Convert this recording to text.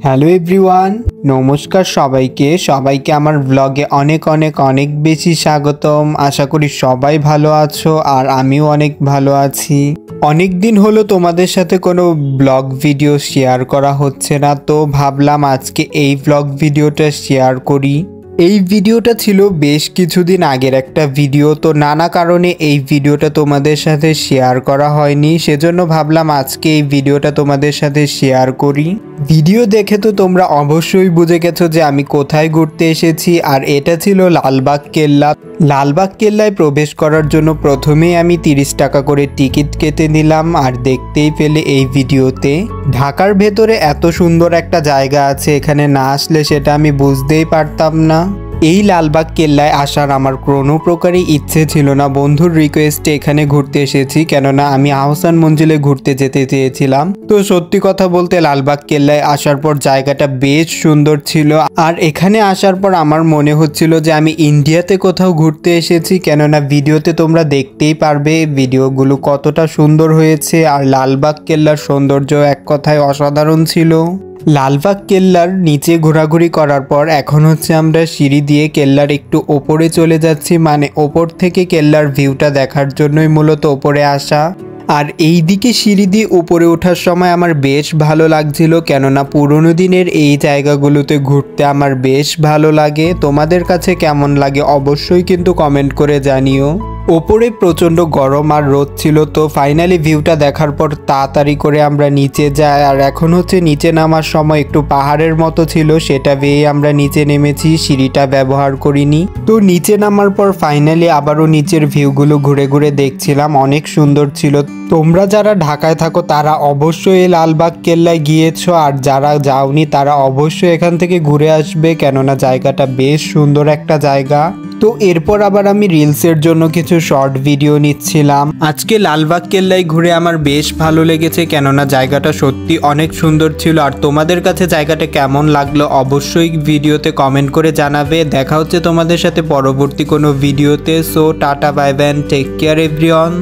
Hello everyone, নমস্কার সবাইকে আমার ব্লগে অনেক বেশি স্বাগতম। আশা করি সবাই ভালো আছো আর আমিও অনেক ভালো আছি। অনেক দিন হলো তোমাদের সাথে কোনো ব্লগ ভিডিও শেয়ার করা হচ্ছে না, তো ভাবলাম আজকে এই ব্লগ ভিডিওটা শেয়ার করি। এই ভিডিওটা ছিল বেশ কিছুদিন আগের একটা ভিডিও, তো নানা কারণে এই ভিডিওটা তোমাদের সাথে শেয়ার করা হয়নি, সেজন্য ভাবলাম আজকে এই ভিডিওটা তোমাদের সাথে শেয়ার করি। ভিডিও দেখে তো তোমরা অবশ্যই বুঝে গেছো যে আমি কোথায় ঘুরতে এসেছি, আর এটা ছিল লালবাগ কেল্লা। লালবাগ কেল্লায় প্রবেশ করার জন্য প্রথমেই আমি 30 টাকা করে টিকিট কেটে নিলাম, আর দেখতেই পেলে এই ভিডিওতে ঢাকার ভেতরে এত সুন্দর একটা জায়গা আছে, এখানে না আসলে সেটা আমি বুঝতেই পারতাম না। এই লালবাগ কেল্লায় আসার আমার কোনো প্রকারই ইচ্ছে ছিল না, বন্ধুর রিকোয়েস্টে এখানে ঘুরতে এসেছি, কেননা আমি আহসান মঞ্জিলে ঘুরতে যেতে চেয়েছিলাম। তো সত্যি কথা বলতে লালবাগ কেল্লায় আসার পর জায়গাটা বেশ সুন্দর ছিল, আর এখানে আসার পর আমার মনে হচ্ছিল যে আমি ইন্ডিয়াতে কোথাও ঘুরতে এসেছি, কেননা ভিডিওতে তোমরা দেখতেই পারবে ভিডিওগুলো কতটা সুন্দর হয়েছে। আর লালবাগ কেল্লার সৌন্দর্য এক কথায় অসাধারণ ছিল। লালবাগ কেল্লার নিচে ঘোরাঘুরি করার পর এখন হচ্ছে আমরা সিঁড়ি দিয়ে কেল্লার একটু ওপরে চলে যাচ্ছি, মানে ওপর থেকে কেল্লার ভিউটা দেখার জন্যই মূলত ওপরে আসা। আর এই দিকে সিঁড়ি দিয়ে উপরে ওঠার সময় আমার বেশ ভালো লাগছিল, কেননা পুরনো দিনের এই জায়গাগুলোতে ঘুরতে আমার বেশ ভালো লাগে। তোমাদের কাছে কেমন লাগে অবশ্যই কিন্তু কমেন্ট করে জানিও। ওপরে প্রচণ্ড গরম আর রোদ ছিল, তো ফাইনালি ভিউটা দেখার পর তাড়াতাড়ি করে আমরা নিচে যাই। আর এখন হচ্ছে নিচে নামার সময় একটু পাহাড়ের মতো ছিল, সেটা বেয়ে আমরা নিচে নেমেছি, সিঁড়িটা ব্যবহার করিনি। তো নিচে নামার পর ফাইনালি আবারও নিচের ভিউগুলো ঘুরে ঘুরে দেখছিলাম, অনেক সুন্দর ছিল। তোমরা যারা ঢাকায় থাকো তারা অবশ্যই এই লালবাগ কেল্লায় গিয়েছো, আর যারা যাওনি তারা অবশ্যই এখান থেকে ঘুরে আসবে, কেননা জায়গাটা বেশ সুন্দর একটা জায়গা। তো এরপর আবার আমি রিলসের জন্য কিছু শর্ট ভিডিও নিচ্ছিলাম। আজকে লালবাগ কেল্লায় ঘুরে আমার বেশ ভালো লেগেছে, কেননা জায়গাটা সত্যি অনেক সুন্দর ছিল। আর তোমাদের কাছে জায়গাটা কেমন লাগলো অবশ্যই ভিডিওতে কমেন্ট করে জানাবে। দেখা হচ্ছে তোমাদের সাথে পরবর্তী কোনো ভিডিওতে। So tata, bye bye, take care everyone.